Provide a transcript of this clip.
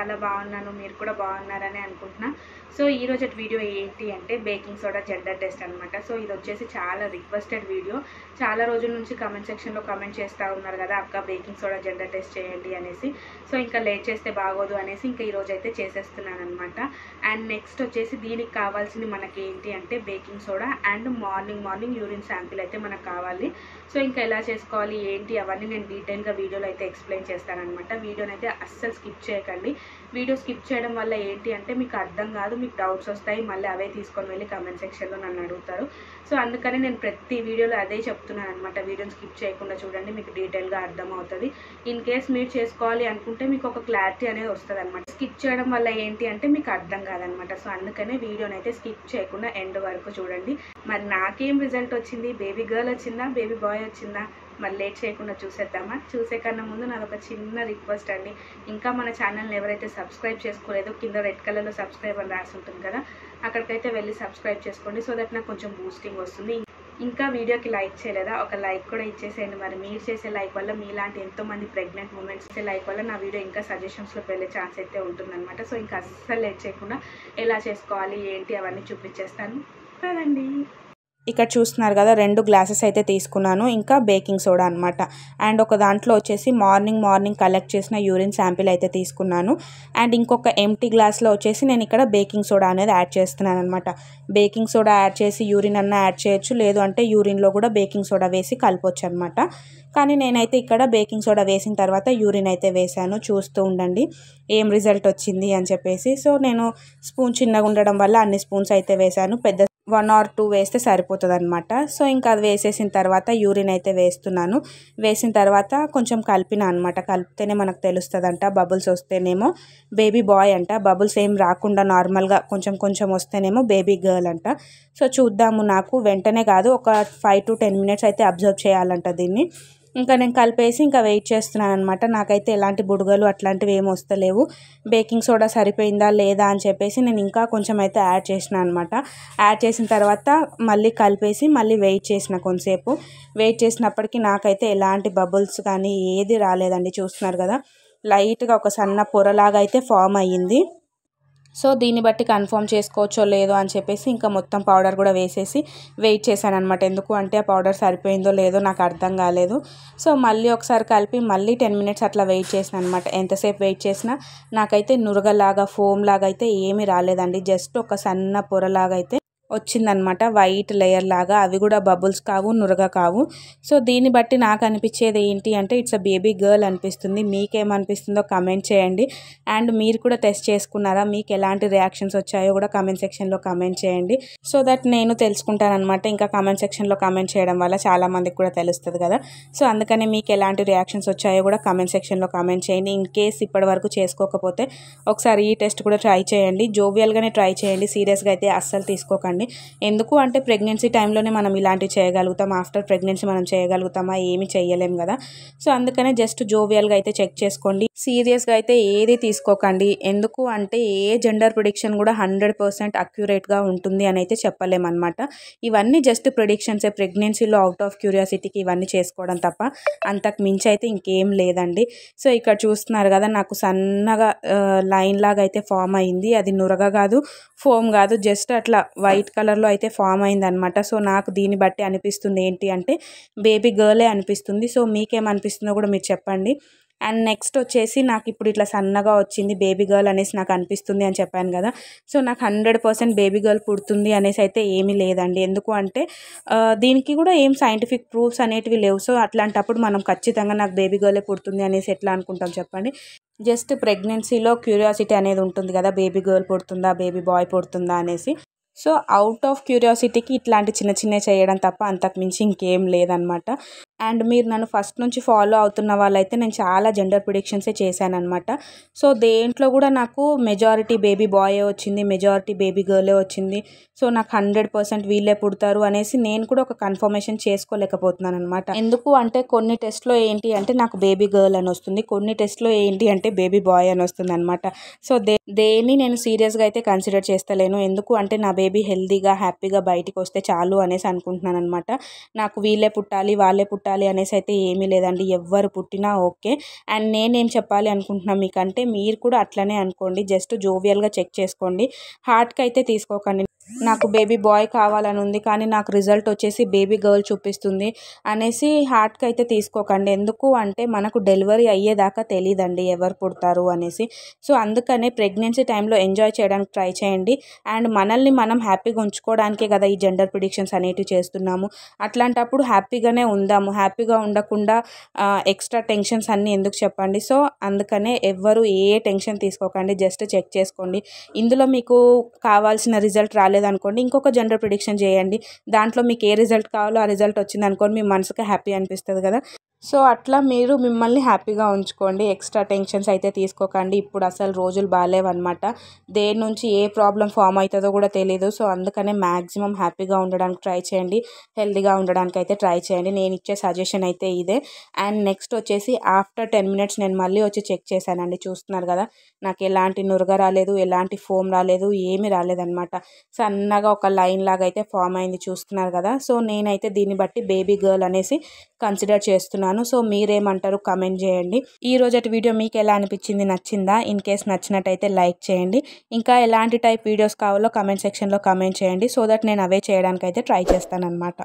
చాలా బాగున్నాను, మీరు కూడా బాగున్నారని అనుకుంటున్నా. సో ఈ రోజు వీడియో ఏంటి అంటే బేకింగ్ సోడా జెండర్ టెస్ట్ అనమాట. సో ఇది వచ్చేసి చాలా రిక్వెస్టెడ్ వీడియో. చాలా రోజుల నుంచి కామెంట్ సెక్షన్లో కామెంట్ చేస్తూ ఉన్నారు కదా, అక్క బేకింగ్ సోడా జెండర్ టెస్ట్ చేయండి అనేసి. సో ఇంకా లేట్ చేస్తే బాగోదు అనేసి ఇంకా ఈరోజు అయితే చేసేస్తున్నాను అనమాట. అండ్ నెక్స్ట్ వచ్చేసి దీనికి కావాల్సింది మనకి ఏంటి అంటే baking soda and morning urine sample అయితే మనకు కావాలి. సో ఇంకా ఎలా చేసుకోవాలి ఏంటి అవన్నీ నేను డీటెయిల్గా వీడియోలో అయితే ఎక్స్ప్లెయిన్ చేస్తానమాట. వీడియోని అయితే అస్సలు స్కిప్ చేయకండి. వీడియో స్కిప్ చేయడం వల్ల ఏంటి అంటే మీకు అర్థం కాదు, మీకు డౌట్స్ వస్తాయి, మళ్ళీ అవే తీసుకొని వెళ్ళి కామెంట్ సెక్షన్లో నన్ను అడుగుతారు. సో అందుకని నేను ప్రతి వీడియోలో అదే చెప్తున్నాను అనమాట. వీడియోని స్కిప్ చేయకుండా చూడండి, మీకు డీటెయిల్గా అర్థమవుతుంది. ఇన్ కేస్ మీరు చేసుకోవాలి అనుకుంటే మీకు ఒక క్లారిటీ అనేది వస్తుంది అనమాట. స్కిప్ చేయడం వల్ల ఏంటి అంటే మీకు అర్థం కాదనమాట. సో అందుకనే వీడియోని అయితే స్కిప్ చేయకుండా ఎండ్ వరకు చూడండి. మరి నాకేం రిజల్ట్ వచ్చింది, బేబీ గర్ల్ వచ్చిందా బేబీ బాయ్ వచ్చిందా, మరి లేట్ చేయకుండా చూసేద్దామా. చూసే కన్నా ముందు నాది ఒక చిన్న రిక్వెస్ట్ అండి, ఇంకా మన ఛానల్ని ఎవరైతే సబ్స్క్రైబ్ చేసుకోలేదో కింద రెడ్ కలర్లో సబ్స్క్రైబ్ అని రాసి ఉంటుంది కదా, అక్కడికైతే వెళ్ళి సబ్స్క్రైబ్ చేసుకోండి. సో దట్ నాకు కొంచెం బూస్టింగ్ వస్తుంది. ఇంకా వీడియోకి లైక్ చేయలేదా, ఒక లైక్ కూడా ఇచ్చేసేయండి. మరి మీరు చేసే లైక్ వల్ల మీలాంటి ఎంతోమంది ప్రెగ్నెంట్ ఉమెన్స్ చేసే లైక్ వల్ల నా వీడియో ఇంకా సజెషన్స్లోకి వెళ్ళే ఛాన్స్ అయితే ఉంటుందన్నమాట. సో ఇంకా అస్సలు లేట్ చేయకుండా ఎలా చేసుకోవాలి ఏంటి అవన్నీ చూపించేస్తాను కదండి. ఇక్కడ చూస్తున్నారు కదా, 2 గ్లాసెస్ అయితే తీసుకున్నాను, ఇంకా బేకింగ్ సోడా అనమాట. అండ్ ఒక దాంట్లో వచ్చేసి మార్నింగ్ కలెక్ట్ చేసిన యూరిన్ శాంపిల్ అయితే తీసుకున్నాను. అండ్ ఇంకొక ఎంటీ గ్లాస్లో వచ్చేసి నేను ఇక్కడ బేకింగ్ సోడా అనేది యాడ్ చేస్తున్నాను అనమాట. బేకింగ్ సోడా యాడ్ చేసి యూరిన్ అన్న యాడ్ చేయొచ్చు, లేదు అంటే యూరిన్లో కూడా బేకింగ్ సోడా వేసి కలపొచ్చు అనమాట. కానీ నేనైతే ఇక్కడ బేకింగ్ సోడా వేసిన తర్వాత యూరిన్ అయితే వేసాను. చూస్తూ ఉండండి ఏం రిజల్ట్ వచ్చింది అని చెప్పేసి. సో నేను స్పూన్ చిన్నగా ఉండడం వల్ల అన్ని స్పూన్స్ అయితే వేసాను, పెద్ద 1 or 2 వేస్తే సరిపోతుంది అనమాట. సో ఇంకా అది వేసేసిన తర్వాత యూరిన్ అయితే వేస్తున్నాను. వేసిన తర్వాత కొంచెం కలిపిన అనమాట. కలిపితేనే మనకు తెలుస్తుందంట, బబుల్స్ వస్తేనేమో బేబీ బాయ్ అంట, బబుల్స్ ఏం రాకుండా నార్మల్గా కొంచెం వస్తేనేమో బేబీ గర్ల్ అంట. సో చూద్దాము. నాకు వెంటనే కాదు, ఒక 5 to 10 minutes అయితే అబ్జర్వ్ చేయాలంట దీన్ని. ఇంకా నేను కలిపేసి ఇంకా వెయిట్ చేస్తున్నాను అనమాట. నాకైతే ఎలాంటి బుడగలు అట్లాంటివి ఏమి వస్తలేవు. బేకింగ్ సోడా సరిపోయిందా లేదా అని చెప్పేసి నేను ఇంకా కొంచెం అయితే యాడ్ చేసిన అనమాట. యాడ్ చేసిన తర్వాత మళ్ళీ కలిపేసి మళ్ళీ వెయిట్ చేసిన కొంతసేపు. వెయిట్ చేసినప్పటికీ నాకైతే ఎలాంటి బబుల్స్ కానీ ఏది రాలేదండి. చూస్తున్నారు కదా, లైట్గా ఒక సన్న పొరలాగా అయితే ఫామ్ అయ్యింది. సో దీన్ని బట్టి కన్ఫర్మ్ చేసుకోవచ్చో లేదో అని చెప్పేసి ఇంకా మొత్తం పౌడర్ కూడా వేసేసి వెయిట్ చేశాను అనమాట. ఎందుకు అంటే ఆ పౌడర్ సరిపోయిందో లేదో నాకు అర్థం కాలేదు. సో మళ్ళీ ఒకసారి కలిపి మళ్ళీ 10 minutes అట్లా వెయిట్ చేసిన అనమాట. ఎంతసేపు వెయిట్ చేసినా నాకైతే నురగలాగా ఫోమ్ లాగా అయితే ఏమీ రాలేదండి. జస్ట్ ఒక సన్న పొరలాగా అయితే వచ్చిందనమాట, వైట్ లేయర్ లాగా. అవి కూడా బబుల్స్ కావు, నురగ కావు. సో దీన్ని బట్టి నాకు అనిపించేది ఏంటి అంటే ఇట్స్ అ బేబీ గర్ల్ అనిపిస్తుంది. మీకేమనిపిస్తుందో కమెంట్ చేయండి. అండ్ మీరు కూడా టెస్ట్ చేసుకున్నారా, మీకు ఎలాంటి రియాక్షన్స్ వచ్చాయో కూడా కమెంట్ సెక్షన్లో కమెంట్ చేయండి. సో దట్ నేను తెలుసుకుంటానమాట. ఇంకా కమెంట్ సెక్షన్లో కమెంట్ చేయడం వల్ల చాలామందికి కూడా తెలుస్తుంది కదా. సో అందుకని మీకు ఎలాంటి రియాక్షన్స్ వచ్చాయో కూడా కమెంట్ సెక్షన్లో కమెంట్ చేయండి. ఇన్ కేస్ ఇప్పటి వరకు చేసుకోకపోతే ఒకసారి ఈ టెస్ట్ కూడా ట్రై చేయండి. జోవియల్గానే ట్రై చేయండి, సీరియస్గా అయితే అస్సలు తీసుకోకండి. ఎందుకు అంటే ప్రెగ్నెన్సీ టైంలోనే మనం ఇలాంటివి చేయగలుగుతాం, ఆఫ్టర్ ప్రెగ్నెన్సీ మనం చేయగలుగుతామా, ఏమి చేయలేం కదా. సో అందుకనే జస్ట్ జోవియల్గా అయితే చెక్ చేసుకోండి, సీరియస్గా అయితే ఏది తీసుకోకండి. ఎందుకు అంటే ఏ జెండర్ ప్రిడిక్షన్ కూడా 100% అక్యురేట్గా ఉంటుంది అని అయితే చెప్పలేమన్నమాట. ఇవన్నీ జస్ట్ ప్రిడిక్షన్సే, ప్రెగ్నెన్సీలో అవుట్ ఆఫ్ క్యూరియాసిటీకి ఇవన్నీ చేసుకోవడం తప్ప అంతకు మించి అయితే ఇంకేం లేదండి. సో ఇక్కడ చూస్తున్నారు కదా, నాకు సన్నగా లైన్ లాగా అయితే ఫామ్ అయింది. అది నురగ కాదు, ఫోమ్ కాదు, జస్ట్ అట్లా వైట్ కలర్లో అయితే ఫామ్ అయిందనమాట. సో నాకు దీన్ని బట్టి అనిపిస్తుంది ఏంటి అంటే బేబీ గర్లే అనిపిస్తుంది. సో మీకేమనిపిస్తుందో కూడా మీరు చెప్పండి. అండ్ నెక్స్ట్ వచ్చేసి నాకు ఇప్పుడు ఇట్లా సన్నగా వచ్చింది బేబీ గర్ల్ అనేసి నాకు అనిపిస్తుంది అని చెప్పాను కదా. సో నాకు 100% బేబీ గర్ల్ పుడుతుంది అనేసి అయితే ఏమీ లేదండి. ఎందుకు అంటే దీనికి కూడా ఏం సైంటిఫిక్ ప్రూఫ్స్ అనేటివి లేవు. సో అట్లాంటప్పుడు మనం ఖచ్చితంగా నాకు బేబీ గర్లే పుడుతుంది అనేసి ఎట్లా అనుకుంటాం చెప్పండి. జస్ట్ ప్రెగ్నెన్సీలో క్యూరియాసిటీ అనేది ఉంటుంది కదా, బేబీ గర్ల్ పుడుతుందా బేబీ బాయ్ పుడుతుందా అనేసి. సో అవుట్ ఆఫ్ క్యూరియాసిటీకి ఇట్లాంటి చిన్న చేయడం తప్ప అంతకు మించి ఇంకేం లేదనమాట. అండ్ మీరు నన్ను ఫస్ట్ నుంచి ఫాలో అవుతున్న వాళ్ళైతే నేను చాలా జెండర్ ప్రిడిక్షన్సే చేశానమాట. సో దేంట్లో కూడా నాకు మెజారిటీ బేబీ బాయే వచ్చింది, మెజారిటీ బేబీ గర్లే వచ్చింది. సో నాకు 100% వీళ్ళే పుడతారు అనేసి నేను కూడా ఒక కన్ఫర్మేషన్ చేసుకోలేకపోతున్నాను అనమాట. ఎందుకు అంటే కొన్ని టెస్ట్లో ఏంటి అంటే నాకు బేబీ గర్ల్ అని వస్తుంది, కొన్ని టెస్ట్లో ఏంటి అంటే బేబీ బాయ్ అని వస్తుంది అనమాట. సో దేన్ని నేను సీరియస్గా అయితే కన్సిడర్ చేస్తలేను. ఎందుకు అంటే నా బేబీ హెల్తీగా హ్యాపీగా బయటికి వస్తే చాలు అనేసి అనుకుంటున్నాను అనమాట. నాకు వీళ్ళే పుట్టాలి వాళ్ళే పుట్టాలి అనేసి అయితే ఏమీ లేదండి, ఎవ్వరు పుట్టినా ఓకే. అండ్ నేనేం చెప్పాలి అనుకుంటున్నాను మీకంటే మీరు కూడా అట్లనే అనుకోండి, జస్ట్ జోవియల్గా చెక్ చేసుకోండి, హార్ట్కి అయితే తీసుకోకండి. నాకు బేబీ బాయ్ కావాలని ఉంది కానీ నాకు రిజల్ట్ వచ్చేసి బేబీ గర్ల్ చూపిస్తుంది అనేసి హార్ట్కి అయితే తీసుకోకండి. ఎందుకు అంటే మనకు డెలివరీ అయ్యేదాకా తెలియదండి ఎవరు పుడతారు అనేసి. సో అందుకనే ప్రెగ్నెన్సీ టైంలో ఎంజాయ్ చేయడానికి ట్రై చేయండి. అండ్ మనల్ని మనం హ్యాపీగా ఉంచుకోవడానికే కదా ఈ జెండర్ ప్రిడిక్షన్స్ అనేటివి చేస్తున్నాము. అట్లాంటప్పుడు హ్యాపీగానే ఉందాము, హ్యాపీగా ఉండకుండా ఎక్స్ట్రా టెన్షన్స్ అన్నీ ఎందుకు చెప్పండి. సో అందుకనే ఎవ్వరు ఏ టెన్షన్ తీసుకోకండి, జస్ట్ చెక్ చేసుకోండి. ఇందులో మీకు కావాల్సిన రిజల్ట్ రాలేదనుకోండి, ఇంకొక జెండర్ ప్రిడిక్షన్ చేయండి. దాంట్లో మీకు ఏ రిజల్ట్ కావాలో ఆ రిజల్ట్ వచ్చింది అనుకోండి, మీ మనసుకి హ్యాపీ అనిపిస్తుంది కదా. సో అట్లా మీరు మిమ్మల్ని హ్యాపీగా ఉంచుకోండి, ఎక్స్ట్రా టెన్షన్స్ అయితే తీసుకోకండి. ఇప్పుడు అసలు రోజులు బాగాలేవన్నమాట, దేని నుంచి ఏ ప్రాబ్లం ఫామ్ అవుతుందో కూడా తెలియదు. సో అందుకనే మ్యాక్సిమం హ్యాపీగా ఉండడానికి ట్రై చేయండి, హెల్తీగా ఉండడానికి అయితే ట్రై చేయండి. నేను ఇచ్చే సజెషన్ అయితే ఇదే. అండ్ నెక్స్ట్ వచ్చేసి ఆఫ్టర్ 10 minutes నేను మళ్ళీ వచ్చి చెక్ చేశానండి. చూస్తున్నారు కదా, నాకు ఎలాంటి నురగ రాలేదు, ఎలాంటి ఫోమ్ రాలేదు, ఏమీ రాలేదన్నమాట. సన్నగా ఒక లైన్ లాగా అయితే ఫామ్ అయింది, చూస్తున్నారు కదా. సో నేనైతే దీన్ని బట్టి బేబీ గర్ల్ అనేసి కన్సిడర్ చేస్తున్నాను. సో మీరేమంటారు కామెంట్ చేయండి. ఈ రోజటి వీడియో మీకు ఎలా అనిపించింది, నచ్చిందా? ఇన్ కేస్ నచ్చినట్టయితే లైక్ చేయండి. ఇంకా ఎలాంటి టైప్ వీడియోస్ కావాలో కామెంట్ సెక్షన్లో కామెంట్ చేయండి, సో దట్ నేను అవే చేయడానికి అయితే ట్రై చేస్తాను అనమాట.